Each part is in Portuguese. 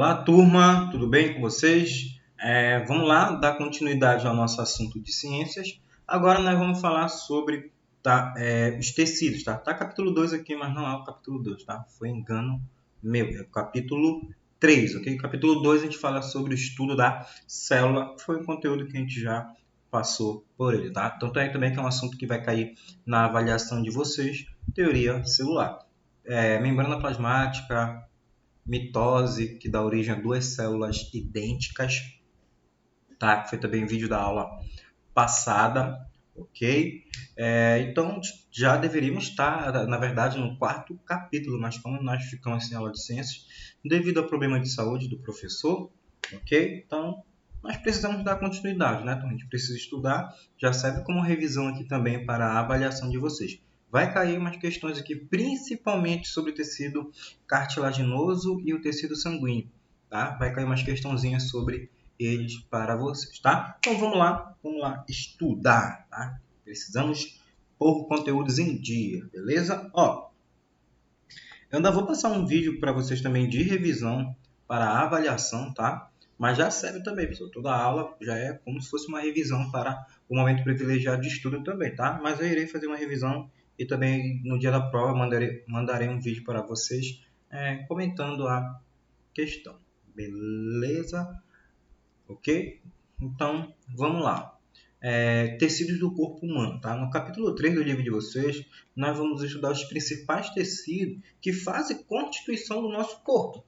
Olá, turma, tudo bem com vocês? Vamos lá dar continuidade ao nosso assunto de ciências. Agora nós vamos falar sobre os tecidos, tá? Tá capítulo 2 aqui, mas não é o capítulo 2, tá? Foi engano meu, é o capítulo 3, ok? Capítulo 2 a gente fala sobre o estudo da célula, que foi um conteúdo que a gente já passou por ele, tá? Tanto é também que é um assunto que vai cair na avaliação de vocês, teoria celular. Membrana plasmática, mitose, que dá origem a duas células idênticas, tá? Foi também vídeo da aula passada, ok? Então, já deveríamos estar, na verdade, no quarto capítulo, mas como nós ficamos sem aula de ciências, devido ao problema de saúde do professor, ok? Então, nós precisamos dar continuidade, né? Então, a gente precisa estudar, já serve como revisão aqui também para a avaliação de vocês. Vai cair umas questões aqui, principalmente sobre o tecido cartilaginoso e o tecido sanguíneo, tá? Vai cair umas questãozinhas sobre eles para vocês, tá? Então vamos lá estudar, tá? Precisamos pôr conteúdos em dia, beleza? Eu ainda vou passar um vídeo para vocês também de revisão para avaliação, tá? Mas já serve também, pessoal. Toda aula já é como se fosse uma revisão para o momento privilegiado de estudo também, tá? Mas eu irei fazer uma revisão e também no dia da prova mandarei um vídeo para vocês comentando a questão, beleza? Ok? Então, vamos lá. Tecidos do corpo humano. Tá? No capítulo 3 do livro de vocês, nós vamos estudar os principais tecidos que fazem constituição do nosso corpo.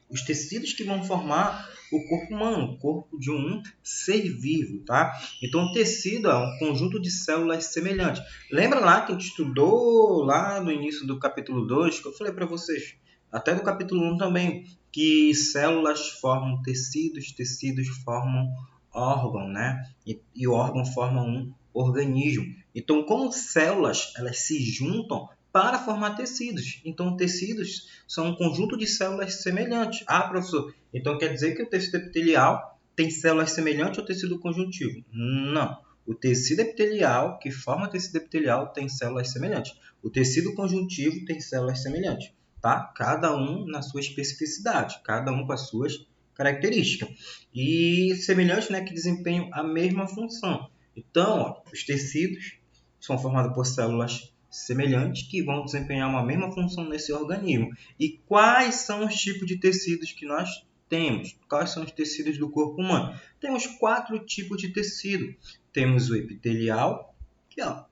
Os tecidos que vão formar o corpo humano, o corpo de um ser vivo. Tá? Então, o tecido é um conjunto de células semelhantes. Lembra lá que a gente estudou lá no início do capítulo 2, que eu falei para vocês, até do capítulo 1 também, que células formam tecidos, tecidos formam órgão, né? E o órgão forma um organismo. Então, como células, elas se juntam para formar tecidos. Então, tecidos são um conjunto de células semelhantes. Ah, professor, então quer dizer que o tecido epitelial tem células semelhantes ao tecido conjuntivo? Não. O tecido epitelial, que forma o tecido epitelial, tem células semelhantes. O tecido conjuntivo tem células semelhantes. Tá? Cada um na sua especificidade, cada um com as suas características. E semelhantes, né, que desempenham a mesma função. Então, os tecidos são formados por células semelhantes que vão desempenhar uma mesma função nesse organismo. E quais são os tipos de tecidos que nós temos? Quais são os tecidos do corpo humano? Temos 4 tipos de tecido. Temos o epitelial, aqui, ó.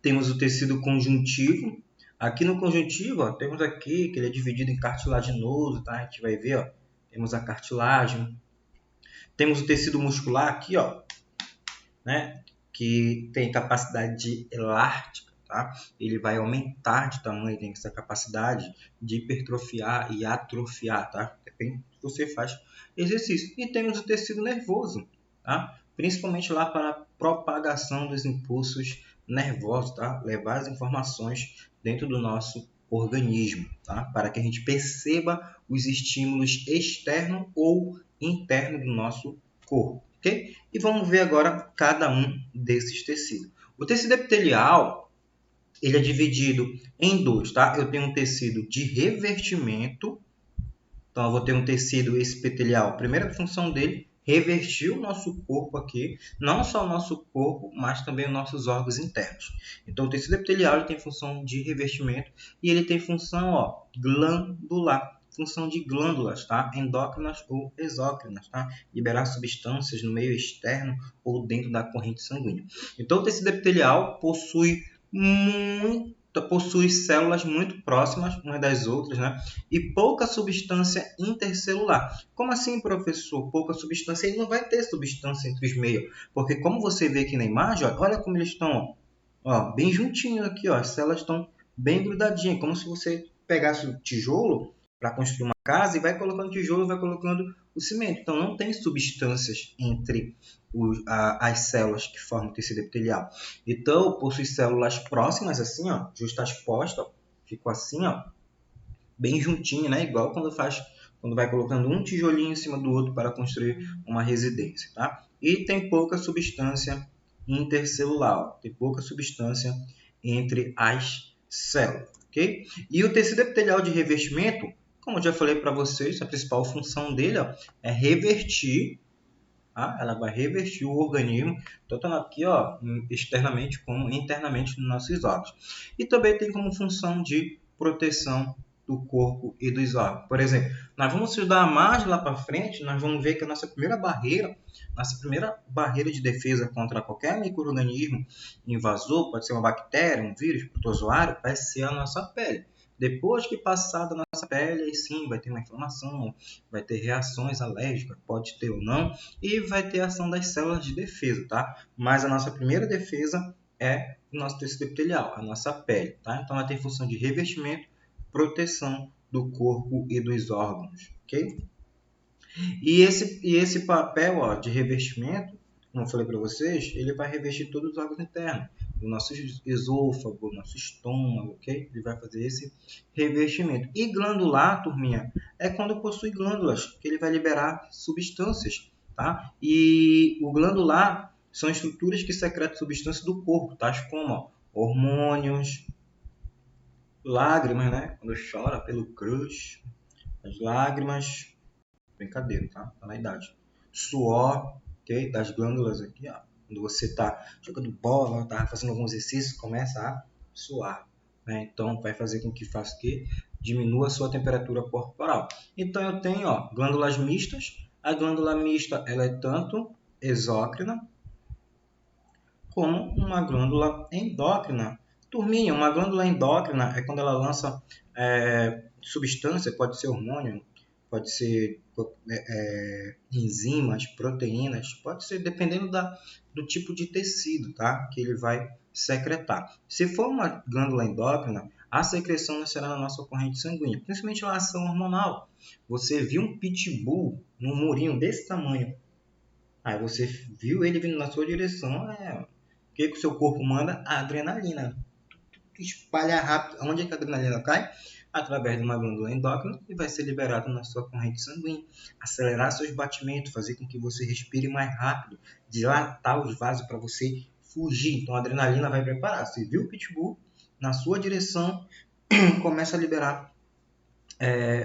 Temos o tecido conjuntivo. Aqui no conjuntivo, ó, temos aqui que ele é dividido em cartilaginoso, tá? A gente vai ver, ó, temos a cartilagem. Temos o tecido muscular aqui, ó, né? Que tem capacidade elástica, tá? Ele vai aumentar de tamanho, tem essa capacidade de hipertrofiar e atrofiar, tá? Depende do que você faz exercício. E temos o tecido nervoso, tá? Principalmente lá para a propagação dos impulsos nervosos, tá? Levar as informações dentro do nosso organismo, tá? Para que a gente perceba os estímulos externos ou internos do nosso corpo. Okay? E vamos ver agora cada um desses tecidos. O tecido epitelial, ele é dividido em dois, tá? Eu tenho um tecido de revestimento. Então, eu vou ter um tecido epitelial. A primeira função dele, revestir o nosso corpo aqui. Não só o nosso corpo, mas também os nossos órgãos internos. Então, o tecido epitelial ele tem função de revestimento e ele tem função glandular. Função de glândulas, tá? Endócrinas ou exócrinas, tá? Liberar substâncias no meio externo ou dentro da corrente sanguínea. Então, o tecido epitelial possui células muito próximas umas das outras, né? E pouca substância intercelular. Como assim, professor? Pouca substância? Ele não vai ter substância entre os meios, porque como você vê aqui na imagem, olha como eles estão, bem juntinhos aqui, as células estão bem grudadinhas, como se você pegasse o tijolo para construir uma casa e vai colocando tijolo e vai colocando o cimento. Então, não tem substâncias entre as células que formam o tecido epitelial. Então, possui células próximas, assim, justapostas, ficou assim, bem juntinho, né? Igual quando vai colocando um tijolinho em cima do outro para construir uma residência, tá? E tem pouca substância intercelular, tem pouca substância entre as células, ok? E o tecido epitelial de revestimento, Como eu já falei para vocês, a principal função dele, ó, é revertir, tá? Ela vai revertir o organismo, tanto aqui, ó, externamente como internamente nos nossos órgãos. E também tem como função de proteção do corpo e dos órgãos. Por exemplo, nós vamos estudar mais lá para frente, nós vamos ver que a nossa primeira barreira de defesa contra qualquer micro-organismo invasor, pode ser uma bactéria, um vírus, protozoário, vai ser a nossa pele. Depois que passar da nossa pele, aí sim, vai ter uma inflamação, vai ter reações alérgicas, pode ter ou não, e vai ter a ação das células de defesa, tá? Mas a nossa primeira defesa é o nosso tecido epitelial, a nossa pele, tá? Então ela tem função de revestimento, proteção do corpo e dos órgãos, ok? E esse papel, ó, de revestimento, como eu falei para vocês, ele vai revestir todos os órgãos internos, o nosso esôfago, o nosso estômago, ok? Ele vai fazer esse revestimento. E glandular, turminha, é quando possui glândulas, que ele vai liberar substâncias, tá? E o glandular são estruturas que secretam substâncias do corpo, tais como, ó, hormônios, lágrimas, né? Quando chora pelo crush, as lágrimas, brincadeira, tá? Tá na idade. Suor, ok? Das glândulas aqui, ó. Quando você tá jogando bola, tá fazendo algum exercício, começa a suar, né? Então vai fazer com que faça que diminua a sua temperatura corporal. Então eu tenho, ó, glândulas mistas. A glândula mista, ela é tanto exócrina como uma glândula endócrina. Turminha, uma glândula endócrina é quando ela lança substância, pode ser hormônio, pode ser enzimas, proteínas, pode ser dependendo do tipo de tecido, tá? Que ele vai secretar. Se for uma glândula endócrina, a secreção será na nossa corrente sanguínea, principalmente a ação hormonal. Você viu um pitbull num murinho desse tamanho, aí você viu ele vindo na sua direção, o que o seu corpo manda? A adrenalina. Espalha rápido. Onde é que a adrenalina cai? Através de uma glândula endócrina e vai ser liberado na sua corrente sanguínea. Acelerar seus batimentos, fazer com que você respire mais rápido, dilatar os vasos para você fugir. Então a adrenalina vai preparar. Você viu o pitbull na sua direção, começa a liberar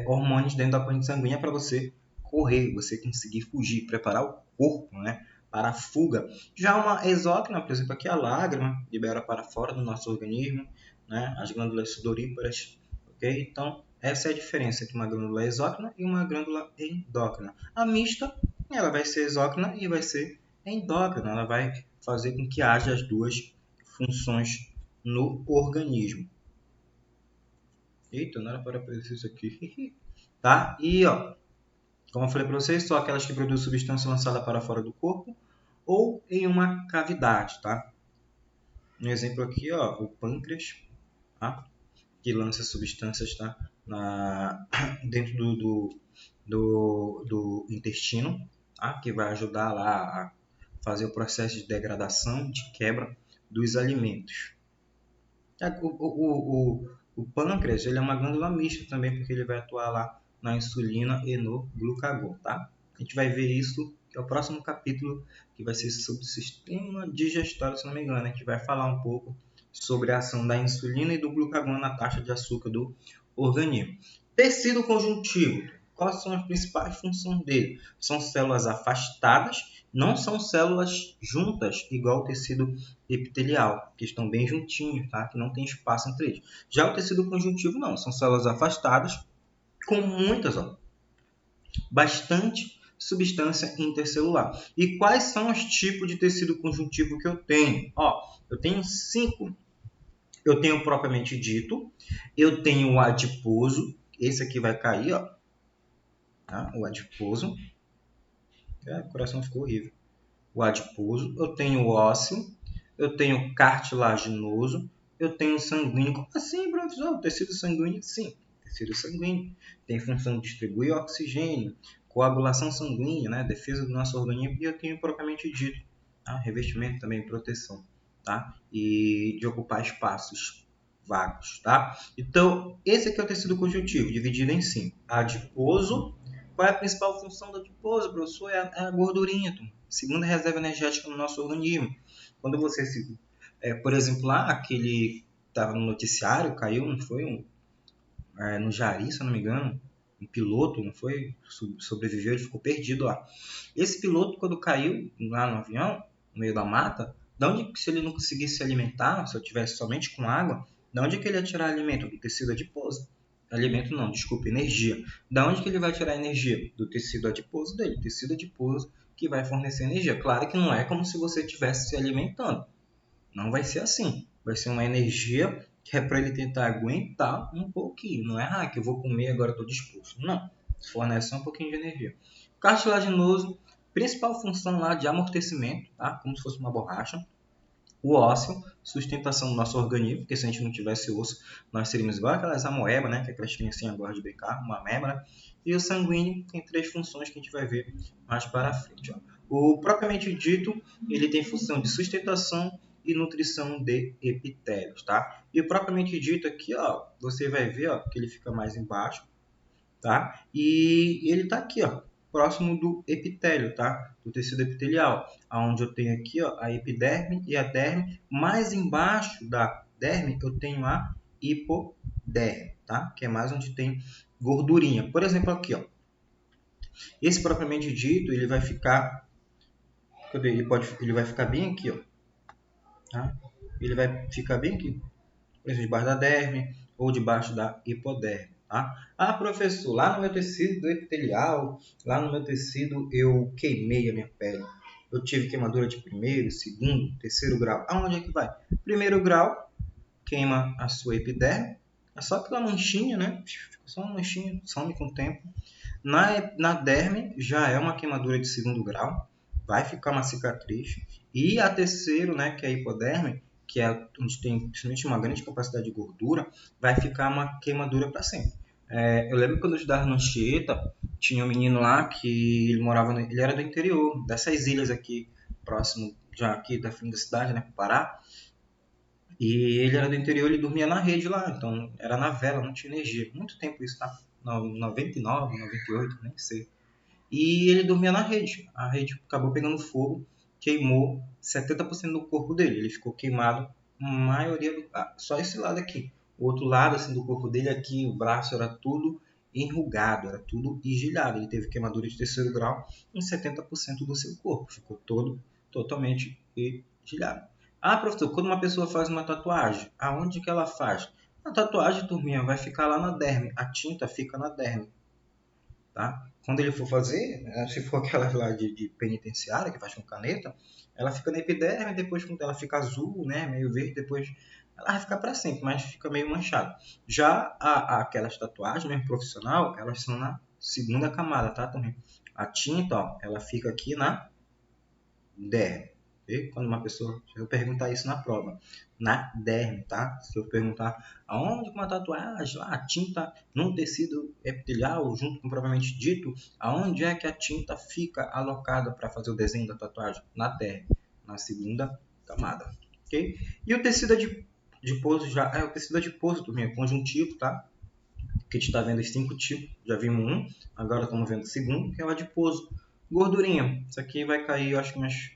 hormônios dentro da corrente sanguínea para você correr, você conseguir fugir, preparar o corpo, né, para a fuga. Já uma exócrina, por exemplo, aqui a lágrima, libera para fora do nosso organismo, né, as glândulas sudoríparas, ok? Então, essa é a diferença entre uma glândula exócrina e uma glândula endócrina. A mista, ela vai ser exócrina e vai ser endócrina, ela vai fazer com que haja as duas funções no organismo. Eita, não era para aparecer isso aqui. Tá? E, ó, como eu falei para vocês, são aquelas que produzem substância lançada para fora do corpo ou em uma cavidade, tá? Um exemplo aqui, ó, o pâncreas, tá? Que lança substâncias, tá? Dentro do intestino, tá? Que vai ajudar lá a fazer o processo de degradação, de quebra dos alimentos. O pâncreas, ele é uma glândula mista também, porque ele vai atuar lá na insulina e no glucagon, tá? A gente vai ver isso, que é o próximo capítulo, que vai ser sobre o sistema digestório, se não me engano. A gente vai falar um pouco sobre a ação da insulina e do glucagon na taxa de açúcar do organismo. Tecido conjuntivo. Quais são as principais funções dele? São células afastadas, não são células juntas, igual o tecido epitelial, que estão bem juntinhos, tá? Que não tem espaço entre eles. Já o tecido conjuntivo não, são células afastadas com muitas, bastante substância intercelular. E quais são os tipos de tecido conjuntivo que eu tenho? Eu tenho 5. Eu tenho o propriamente dito, eu tenho o adiposo, esse aqui vai cair, tá? O adiposo. O coração ficou horrível. O adiposo, eu tenho o ósseo, eu tenho cartilaginoso, eu tenho sanguíneo. Como assim, professor? Tecido sanguíneo? Sim, tecido sanguíneo. Tem função de distribuir oxigênio, coagulação sanguínea, né? Defesa do nosso organismo. E eu tenho propriamente dito, tá? Revestimento também, proteção, tá? E de ocupar espaços vagos, tá? Então, esse aqui é o tecido conjuntivo, dividido em 5. Adiposo. Qual é a principal função do adiposo, professor? É a gordurinha, segunda reserva energética no nosso organismo. Quando você por exemplo, lá aquele estava no noticiário, caiu, não foi no Jari, se eu não me engano, um piloto, não foi? Sobreviveu, ele ficou perdido lá. Esse piloto, quando caiu lá no avião, no meio da mata, de onde, se ele não conseguisse se alimentar, se eu tivesse somente com água, de onde que ele ia tirar alimento? Do tecido adiposo. Alimento não, desculpa, energia. Da onde que ele vai tirar energia? Do tecido adiposo dele. Tecido adiposo que vai fornecer energia. Claro que não é como se você estivesse se alimentando. Não vai ser assim. Vai ser uma energia que é para ele tentar aguentar um pouquinho. Não é, que eu vou comer agora estou disposto. Não. Fornece só um pouquinho de energia. Cartilaginoso, principal função lá de amortecimento, tá? Como se fosse uma borracha. O ósseo, sustentação do nosso organismo, porque se a gente não tivesse osso, nós seríamos igual aquelas amoebas, né? Que aquelas criancinhas gostam de brincar, uma ameba. E o sanguíneo tem 3 funções que a gente vai ver mais para frente. Ó. O propriamente dito, ele tem função de sustentação e nutrição de epitélios, tá? E o propriamente dito aqui, ó, você vai ver, ó, que ele fica mais embaixo, tá? E ele está aqui, ó, próximo do epitélio, tá? Do tecido epitelial, aonde eu tenho aqui, ó, a epiderme e a derme. Mais embaixo da derme eu tenho a hipoderme, tá? Que é mais onde tem gordurinha. Por exemplo, aqui, ó. Esse propriamente dito, ele vai ficar, cadê? Ele vai ficar bem aqui, ó, tá? Ele vai ficar bem aqui, debaixo da derme ou debaixo da hipoderme. Tá? Ah, professor, lá no meu tecido epitelial, lá no meu tecido eu queimei a minha pele. Eu tive queimadura de primeiro, segundo, terceiro grau. Aonde é que vai? Primeiro grau, queima a sua epiderme. É só aquela manchinha, né? Só uma manchinha, some com o tempo. Na derme já é uma queimadura de segundo grau. Vai ficar uma cicatriz. E a terceiro, né, que é a hipoderme, que é onde tem principalmente uma grande capacidade de gordura, vai ficar uma queimadura para sempre. Eu lembro quando eu estudava no Anchieta, tinha um menino lá que ele morava, ele era do interior, dessas ilhas aqui, próximo já aqui da frente da cidade, né, Pará. E ele era do interior, ele dormia na rede lá, então era na vela, não tinha energia. Muito tempo isso, tá? 99, 98, nem sei. E ele dormia na rede. A rede acabou pegando fogo, queimou 70% do corpo dele. Ele ficou queimado, maioria do... só esse lado aqui. O outro lado assim, do corpo dele aqui, o braço era tudo enrugado, era tudo engelhado. Ele teve queimadura de terceiro grau em 70% do seu corpo. Ficou todo totalmente engelhado. Ah, professor, quando uma pessoa faz uma tatuagem, aonde que ela faz? A tatuagem, turminha, vai ficar lá na derme. A tinta fica na derme. Tá? Quando ele for fazer, se for aquela lá de penitenciária que faz com caneta, ela fica na epiderme, depois quando ela fica azul, né, meio verde, depois ela vai ficar para sempre, mas fica meio manchada. Já aquelas tatuagens mesmo profissional, elas são na segunda camada, tá, também. A tinta, ó, ela fica aqui na derme. Quando uma pessoa, se eu perguntar isso na prova, na derme, tá? Se eu perguntar aonde uma tatuagem, lá, a tinta no tecido epitelial, junto com propriamente dito, aonde é que a tinta fica alocada para fazer o desenho da tatuagem? Na derme, na segunda camada, ok? E o tecido adiposo já é o tecido adiposo, turminha, conjuntivo, tá? Que a gente está vendo os 5 tipos, já vimos um, agora estamos vendo o segundo, que é o adiposo. Gordurinha, isso aqui vai cair, eu acho que umas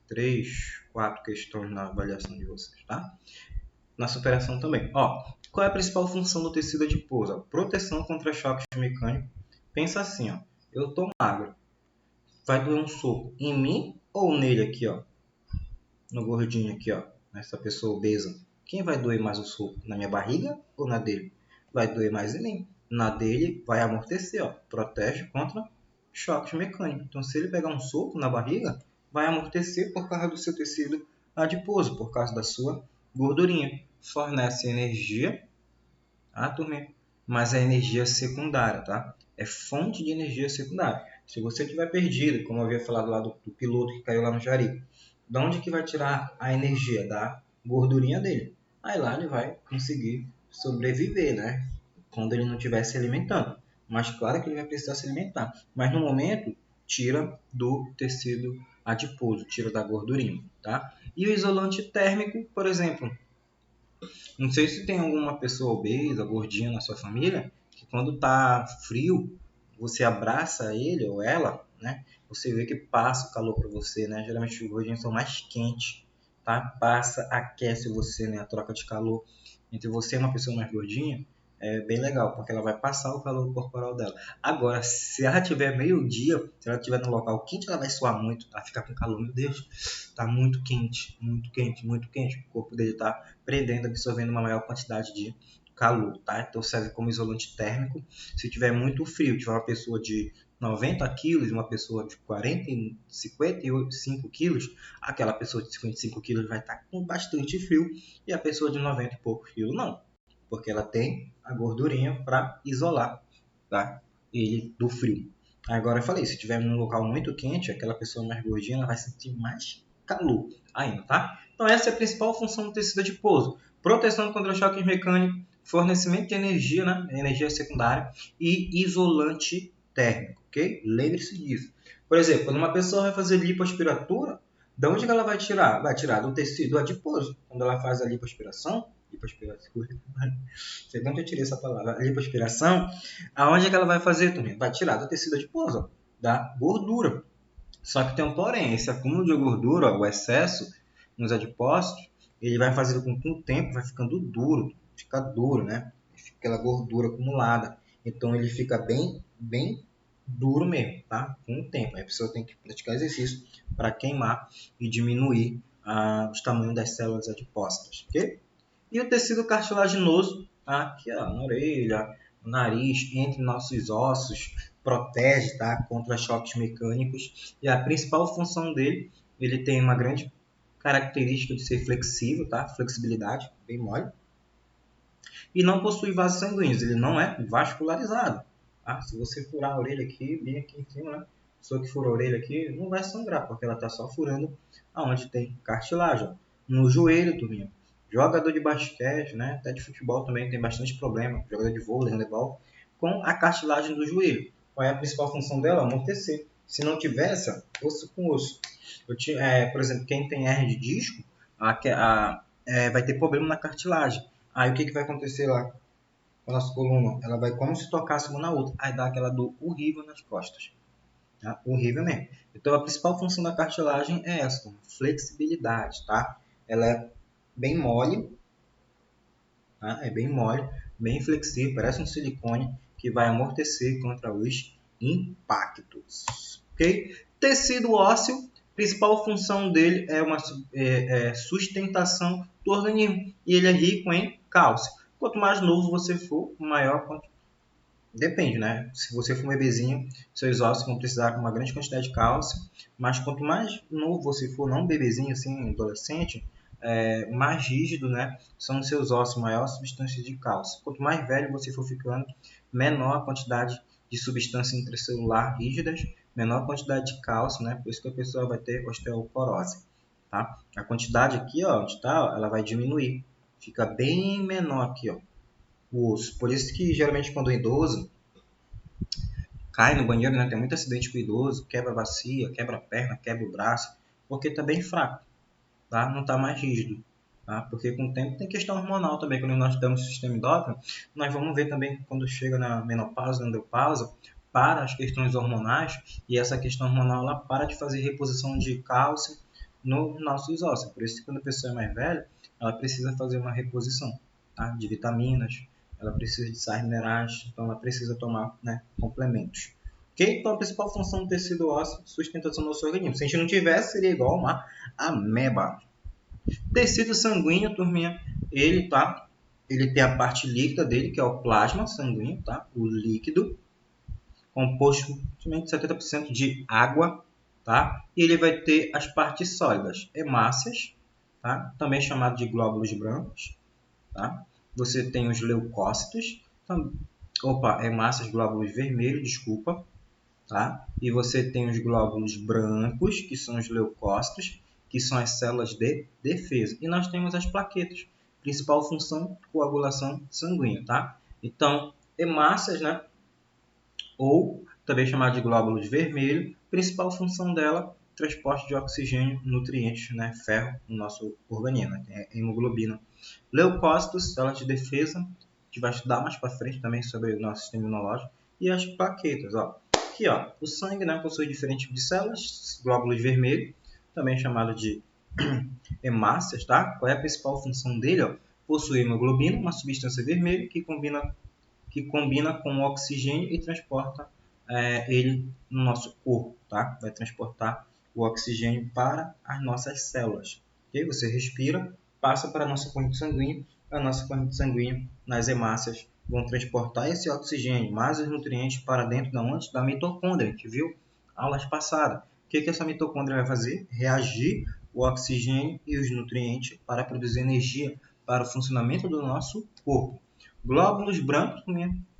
3, 4 questões na avaliação de vocês, tá? Na superação também. Ó, qual é a principal função do tecido adiposo? Proteção contra choques mecânicos. Pensa assim, ó. Eu tô magro. Vai doer um soco em mim ou nele aqui, ó? No gordinho aqui, ó. Nessa pessoa obesa. Quem vai doer mais o soco? Na minha barriga ou na dele? Vai doer mais em mim. Na dele vai amortecer, ó. Protege contra choques mecânicos. Então, se ele pegar um soco na barriga, vai amortecer por causa do seu tecido adiposo, por causa da sua gordurinha. Fornece energia, tá, turma? Mas é energia secundária, tá? É fonte de energia secundária. Se você estiver perdido, como eu havia falado lá do piloto que caiu lá no Jari, de onde que vai tirar a energia? Da gordurinha dele. Aí lá ele vai conseguir sobreviver, né? Quando ele não estiver se alimentando. Mas claro que ele vai precisar se alimentar. Mas no momento, tira do tecido adiposo, tira da gordurinha, tá? E o isolante térmico, por exemplo, não sei se tem alguma pessoa obesa, gordinha na sua família, que quando tá frio, você abraça ele ou ela, né? Você vê que passa o calor para você, né? Geralmente os gordinhos são mais quentes, tá? Passa, aquece você, né? A troca de calor entre você e uma pessoa mais gordinha é bem legal, porque ela vai passar o calor corporal dela. Agora, se ela tiver meio-dia, se ela estiver no local quente, ela vai suar muito, ela fica com calor. Meu Deus, tá muito quente, muito quente, muito quente. O corpo dele tá prendendo, absorvendo uma maior quantidade de calor, tá? Então serve como isolante térmico. Se tiver muito frio, tiver uma pessoa de 90 quilos e uma pessoa de 40, 55 quilos, aquela pessoa de 55 quilos vai estar com bastante frio e a pessoa de 90 e poucos quilos não, porque ela tem a gordurinha para isolar, tá? Ele do frio. Agora eu falei, se estiver num local muito quente, aquela pessoa mais gordinha ela vai sentir mais calor ainda, tá? Então essa é a principal função do tecido adiposo: proteção contra choques mecânicos, fornecimento de energia, né? Energia secundária e isolante térmico, ok? Lembre-se disso. Por exemplo, quando uma pessoa vai fazer lipoaspiratura, de onde que ela vai tirar? Vai tirar do tecido adiposo. Quando ela faz a lipoaspiração, sei onde eu tirei essa palavra, a lipoaspiração, aonde é que ela vai fazer, turminha? Vai tirar do tecido adiposo, da gordura. Só que tem um porém, esse acúmulo de gordura, o excesso nos adipócitos, ele vai fazendo com que o tempo vai ficando duro, fica duro, né? Fica aquela gordura acumulada. Então ele fica bem duro mesmo, tá? Com o tempo. Aí a pessoa tem que praticar exercício para queimar e diminuir os tamanhos das células adipócitas, ok? E o tecido cartilaginoso, tá? Aqui ó, na orelha, no nariz, entre nossos ossos, protege, tá? Contra choques mecânicos. E a principal função dele, ele tem uma grande característica de ser flexível, tá? Flexibilidade, bem mole. E não possui vasos sanguíneos, ele não é vascularizado. Tá? Se você furar a orelha aqui, bem aqui em cima, né? A pessoa que fura a orelha aqui não vai sangrar, porque ela está só furando aonde tem cartilagem. No joelho, turminha. Jogador de basquete, né? Até de futebol também tem bastante problema. Jogador de vôlei, handebol, com a cartilagem do joelho. Qual é a principal função dela? Amortecer. Se não tivesse, osso com osso. Por exemplo, quem tem hernia de disco vai ter problema na cartilagem. Aí o que vai acontecer lá com a nossa coluna? Ela vai como se tocasse uma na outra. Aí dá aquela dor horrível nas costas. Tá? Horrível mesmo. Então a principal função da cartilagem é essa, flexibilidade, tá? Ela é bem mole, tá? É bem mole, bem flexível, parece um silicone que vai amortecer contra os impactos. Ok? Tecido ósseo, principal função dele é uma sustentação do organismo e ele é rico em cálcio. Quanto mais novo você for, maior depende, né? Se você for um bebezinho, seus ossos vão precisar de uma grande quantidade de cálcio, mas quanto mais novo você for, não um bebezinho, assim, adolescente, mais rígido, né? São os seus ossos, maior substância de cálcio. Quanto mais velho você for ficando, menor a quantidade de substância intracelular rígidas, menor a quantidade de cálcio, né? Por isso que a pessoa vai ter osteoporose, tá? A quantidade aqui, ó, onde tá, ela vai diminuir. Fica bem menor aqui, ó, o osso. Por isso que geralmente quando o idoso cai no banheiro, né, tem muito acidente com o idoso, quebra a bacia, quebra a perna, quebra o braço, porque está bem fraco, tá? Não está mais rígido. Tá? Porque com o tempo tem questão hormonal também. Quando nós damos o sistema endócrino, nós vamos ver também quando chega na menopausa, na andropausa, para as questões hormonais, e essa questão hormonal ela para de fazer reposição de cálcio nos nossos ossos. Por isso que quando a pessoa é mais velha, ela precisa fazer uma reposição, tá? De vitaminas, ela precisa de sais minerais, então ela precisa tomar, né, complementos. Ok? Então a principal função do tecido ósseo é sustentação do nosso organismo. Se a gente não tivesse, seria igual uma ameba. Tecido sanguíneo, turminha, ele tem a parte líquida dele, que é o plasma sanguíneo, tá? O líquido, composto de 70% de água, tá? E ele vai ter as partes sólidas, hemácias, tá? Também chamado de glóbulos brancos, tá? Você tem os leucócitos, hemácias, glóbulos vermelhos, desculpa, tá? E você tem os glóbulos brancos, que são os leucócitos, que são as células de defesa. E nós temos as plaquetas, principal função, coagulação sanguínea, tá? Então, hemácias, né? Ou também chamado de glóbulos vermelhos, principal função dela, transporte de oxigênio, nutrientes, né? Ferro no nosso organismo, né? É hemoglobina. Leucócitos, células de defesa, a gente vai estudar mais para frente também sobre o nosso sistema imunológico. E as plaquetas, ó. Aqui, ó, o sangue, né, possui diferentes tipos de células, glóbulos vermelhos, também chamado de hemácias, tá? Qual é a principal função dele? Ó? Possui hemoglobina, uma substância vermelha que combina que combina com o oxigênio e transporta ele no nosso corpo, tá? Vai transportar o oxigênio para as nossas células. Okay? Você respira, passa para a nossa corrente sanguínea, a nossa corrente sanguínea nas hemácias vão transportar esse oxigênio, mais os nutrientes para dentro da onde? Da mitocôndria, a gente viu aulas passadas. O que essa mitocôndria vai fazer? Reagir o oxigênio e os nutrientes para produzir energia para o funcionamento do nosso corpo. Glóbulos brancos,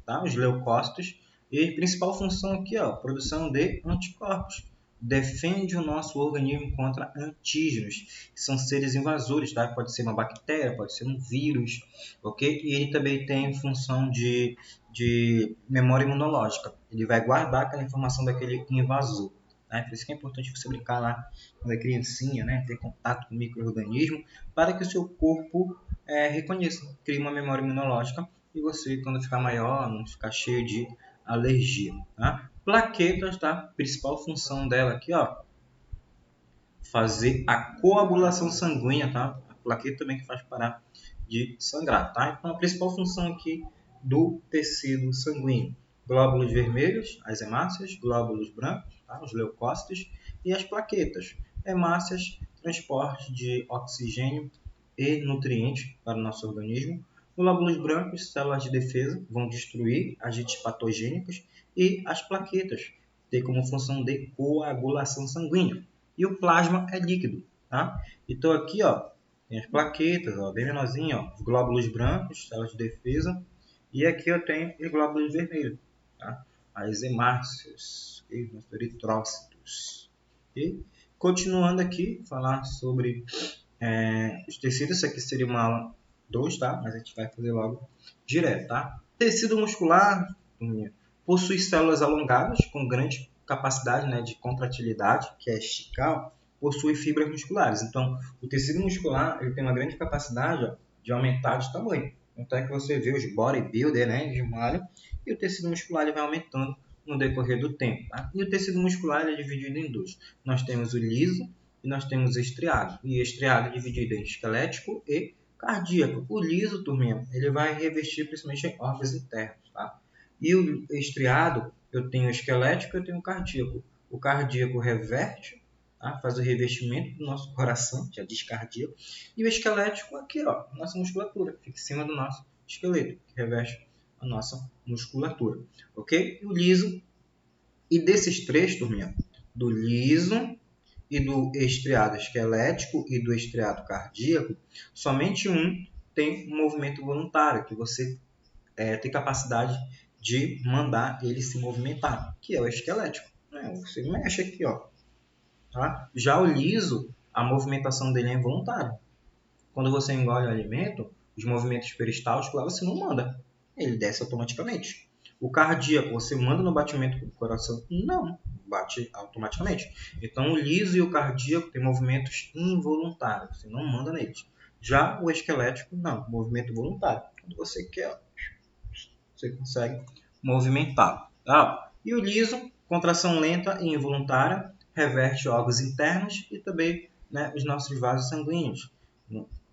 tá? Os leucócitos, e a principal função aqui, ó, produção de anticorpos. Defende o nosso organismo contra antígenos, que são seres invasores, tá? Pode ser uma bactéria, pode ser um vírus, ok? E ele também tem função de memória imunológica. Ele vai guardar aquela informação daquele invasor. Né? Por isso que é importante você brincar lá quando é criancinha, né? Ter contato com o micro-organismo, para que o seu corpo reconheça, crie uma memória imunológica e você, quando ficar maior, não ficar cheio de alergia. Tá? Plaquetas, tá? Principal função dela aqui, ó, fazer a coagulação sanguínea, tá? A plaqueta também que faz parar de sangrar, tá? Então a principal função aqui do tecido sanguíneo: glóbulos vermelhos, as hemácias, glóbulos brancos, tá? Os leucócitos, e as plaquetas. Hemácias, transporte de oxigênio e nutrientes para o nosso organismo. Glóbulos brancos, células de defesa, vão destruir agentes patogênicos, e as plaquetas têm como função de coagulação sanguínea. E o plasma é líquido, tá? Então aqui, ó, tem as plaquetas, ó, bem menorzinho, ó, os glóbulos brancos, células de defesa, e aqui eu tenho os glóbulos vermelhos, tá? As hemácias, okay? Os eritrócitos. Okay? Continuando aqui, falar sobre os tecidos. Isso aqui seria uma aula 2, tá? Mas a gente vai fazer logo direto, tá? Tecido muscular possui células alongadas com grande capacidade, né, de contratilidade, que é esticar, possui fibras musculares. Então, o tecido muscular ele tem uma grande capacidade, ó, de aumentar de tamanho. Então é que você vê os bodybuilder, né, de malha, e o tecido muscular ele vai aumentando no decorrer do tempo. Tá? E o tecido muscular ele é dividido em dois. Nós temos o liso e nós temos o estriado. E o estriado é dividido em esquelético e cardíaco. O liso, turminha, ele vai revestir principalmente em órgãos internos. Tá? E o estriado, eu tenho o esquelético e eu tenho o cardíaco. O cardíaco reverte, tá? Faz o revestimento do nosso coração, já diz cardíaco. E o esquelético aqui, ó, nossa musculatura, fica em cima do nosso esqueleto, que reveste a nossa musculatura. Ok? E o liso, e desses três, turminha, do liso e do estriado esquelético e do estriado cardíaco, somente um tem um movimento voluntário, que você tem capacidade de mandar ele se movimentar, que é o esquelético. Você mexe aqui, ó. Tá? Já o liso, a movimentação dele é involuntária. Quando você engole o alimento, os movimentos peristálticos lá você não manda. Ele desce automaticamente. O cardíaco, você manda no batimento do coração? Não, bate automaticamente. Então, o liso e o cardíaco têm movimentos involuntários, você não manda neles. Já o esquelético, não, movimento voluntário. Quando você quer, você consegue movimentar. Tá? E o liso, contração lenta e involuntária, reverte órgãos internos e também, né, os nossos vasos sanguíneos,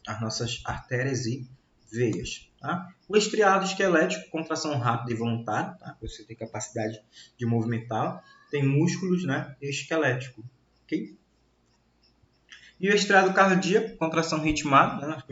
as nossas artérias e veias. Tá? O estriado esquelético, contração rápida e voluntária, tá? Você tem capacidade de movimentar, tem músculos, né, esquelético. Okay? E o estriado cardíaco, contração ritmada, né?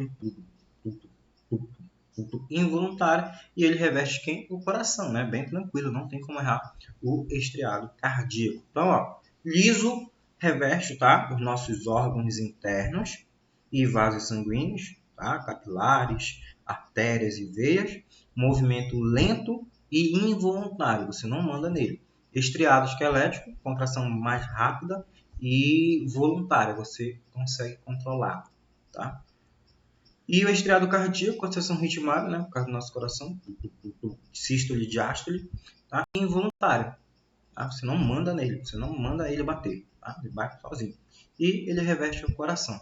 Involuntário, e ele reveste quem? O coração, né? Bem tranquilo, não tem como errar o estriado cardíaco. Então, ó, liso reveste, tá? Os nossos órgãos internos e vasos sanguíneos, tá? Capilares, artérias e veias. Movimento lento e involuntário, você não manda nele. Estriado esquelético, contração mais rápida e voluntária, você consegue controlar, tá? E o estriado cardíaco, contração ritmada, né, por causa do nosso coração, sístole e diástole, tá? E involuntário, tá? Você não manda nele, você não manda ele bater, tá? Ele bate sozinho. E ele reveste o coração.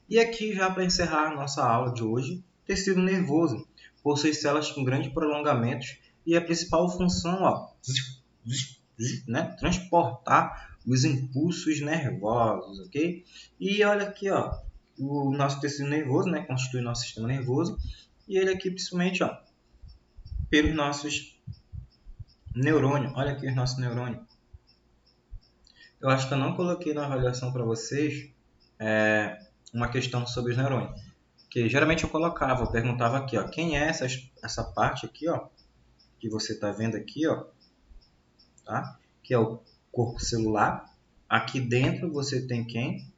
E aqui, já para encerrar a nossa aula de hoje, tecido nervoso possui células com grandes prolongamentos e a principal função, ó, né, transportar os impulsos nervosos, ok? E olha aqui, ó, o nosso tecido nervoso, né, constitui o nosso sistema nervoso, e ele aqui principalmente, ó, pelos nossos neurônios. Olha aqui os nossos neurônios. Eu acho que eu não coloquei na avaliação para vocês uma questão sobre os neurônios. Que geralmente eu colocava, eu perguntava aqui, ó, quem é essa parte aqui, ó, que você está vendo aqui, ó, tá? Que é o corpo celular. Aqui dentro você tem quem?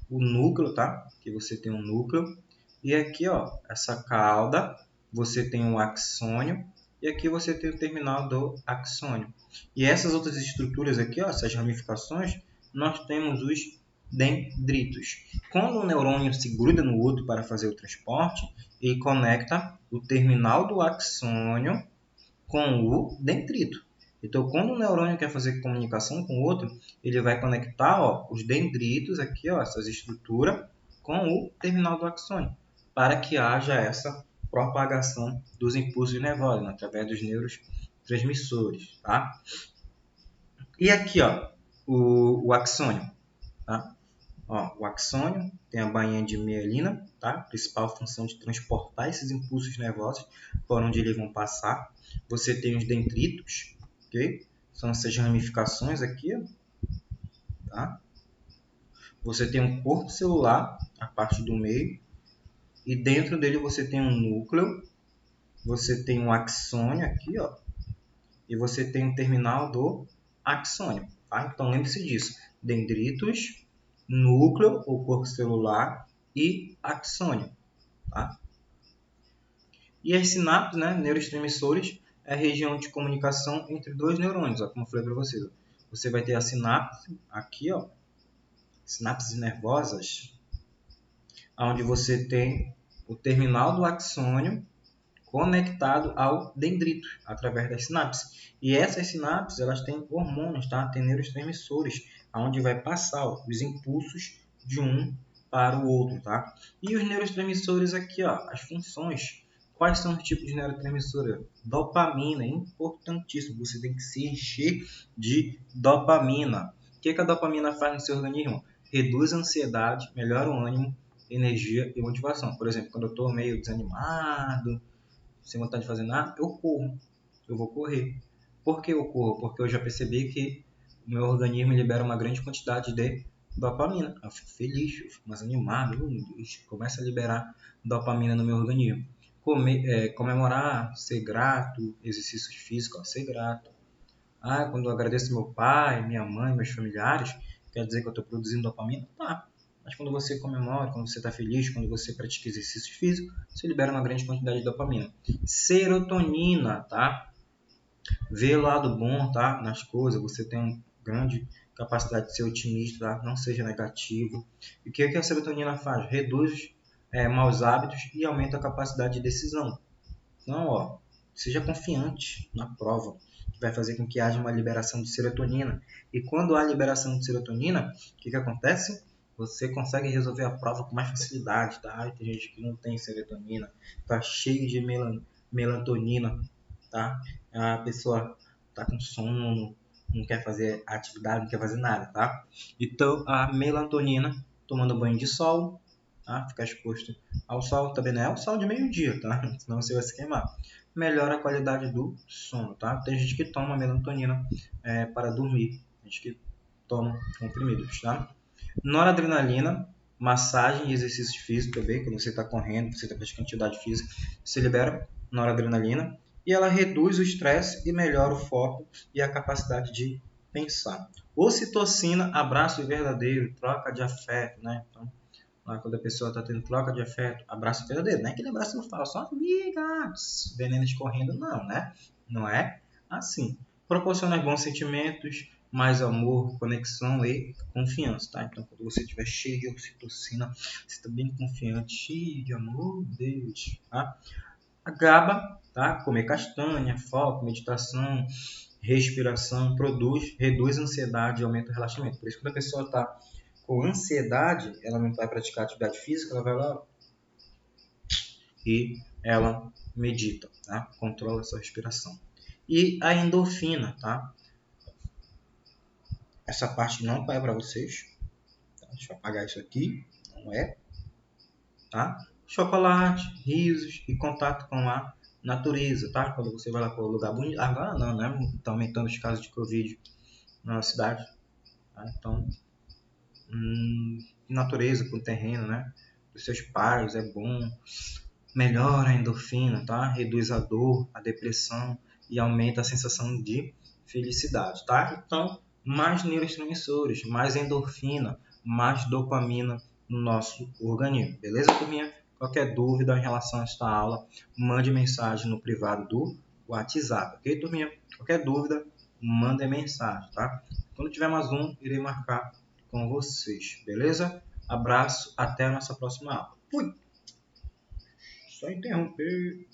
O núcleo, tá? Que você tem um núcleo. E aqui, ó, essa cauda, você tem um axônio. E aqui você tem o terminal do axônio. E essas outras estruturas aqui, ó, essas ramificações, nós temos os dendritos. Quando um neurônio se gruda no outro para fazer o transporte, ele conecta o terminal do axônio com o dendrito. Então, quando o neurônio quer fazer comunicação com o outro, ele vai conectar, ó, os dendritos aqui, ó, essas estruturas, com o terminal do axônio, para que haja essa propagação dos impulsos nervosos através dos neurotransmissores, tá? E aqui, ó, o axônio, tá? Ó, o axônio tem a bainha de mielina, tá? Principal função de transportar esses impulsos nervosos por onde eles vão passar. Você tem os dendritos, ok? São essas ramificações aqui, ó, tá? Você tem um corpo celular, a parte do meio, e dentro dele você tem um núcleo, você tem um axônio aqui, ó, e você tem um terminal do axônio, tá? Então lembre-se disso: dendritos, núcleo ou corpo celular e axônio, tá? E as sinapses, né, neurotransmissores, é a região de comunicação entre dois neurônios, ó, como eu falei para vocês. Você vai ter a sinapse aqui, ó, sinapses nervosas, onde você tem o terminal do axônio conectado ao dendrito através das sinapses. E essas sinapses, elas têm hormônios, tá? Tem neurotransmissores, onde vai passar, ó, os impulsos de um para o outro, tá? E os neurotransmissores aqui, ó, as funções. Quais são os tipos de neurotransmissores? Dopamina, é importantíssimo. Você tem que se encher de dopamina. O que a dopamina faz no seu organismo? Reduz a ansiedade, melhora o ânimo, energia e motivação. Por exemplo, quando eu estou meio desanimado, sem vontade de fazer nada, eu corro. Eu vou correr. Por que eu corro? Porque eu já percebi que o meu organismo libera uma grande quantidade de dopamina. Eu fico feliz, eu fico mais animado, começa a liberar dopamina no meu organismo. Comemorar, ser grato, exercícios físicos, ó, ser grato. Quando eu agradeço meu pai, minha mãe, meus familiares, quer dizer que eu estou produzindo dopamina? Tá. Mas quando você comemora, quando você está feliz, quando você pratica exercício físico, você libera uma grande quantidade de dopamina. Serotonina, tá? Vê o lado bom, tá? Nas coisas, você tem uma grande capacidade de ser otimista, tá? Não seja negativo. E o que a serotonina faz? Reduz maus hábitos e aumenta a capacidade de decisão. Então, ó, seja confiante na prova, que vai fazer com que haja uma liberação de serotonina. E quando há liberação de serotonina, o que acontece? Você consegue resolver a prova com mais facilidade, tá? Tem gente que não tem serotonina, tá cheio de melatonina, tá? A pessoa tá com sono, não quer fazer atividade, não quer fazer nada, tá? Então, a melatonina, tomando banho de sol, tá? Ficar exposto ao sol, também não é o sol de meio-dia, tá? Senão você vai se queimar. Melhora a qualidade do sono, tá? Tem gente que toma melatonina para dormir, tem gente que toma comprimidos, tá? Noradrenalina, massagem e exercício físico também, quando você está correndo, você está praticando atividade física, você libera noradrenalina e ela reduz o estresse e melhora o foco e a capacidade de pensar. Ocitocina, abraço verdadeiro, troca de afeto, né? Então, lá quando a pessoa está tendo troca de afeto, abraço verdadeiro, não é aquele abraço que eu falo, só amigas, veneno escorrendo, não, né? Não é assim. Proporciona bons sentimentos, mais amor, conexão e confiança, tá? Então, quando você estiver cheio de ocitocina, você está bem confiante, cheio de amor, Deus, tá? A GABA, tá? Comer castanha, foco, meditação, respiração, reduz a ansiedade e aumenta o relaxamento. Por isso, quando a pessoa está com ansiedade, ela não vai praticar atividade física, ela vai lá e ela medita, tá? Controla a sua respiração. E a endorfina, tá? Essa parte não vai para vocês. Tá? Deixa eu apagar isso aqui. Não é. Tá? chocolate, risos e contato com a natureza, tá? Quando você vai lá para o lugar bonito. Agora não, né? Estão aumentando os casos de Covid na cidade. Tá? Então, natureza com o terreno, né? Dos seus pais é bom. Melhora a endorfina, tá? Reduz a dor, a depressão e aumenta a sensação de felicidade, tá? Então, mais neurotransmissores, mais endorfina, mais dopamina no nosso organismo, beleza, turminha? Qualquer dúvida em relação a esta aula, mande mensagem no privado do WhatsApp, ok, turminha? Qualquer dúvida, mande mensagem, tá? Quando tiver mais um, irei marcar com vocês, beleza? Abraço, até a nossa próxima aula. Fui! Só interromper.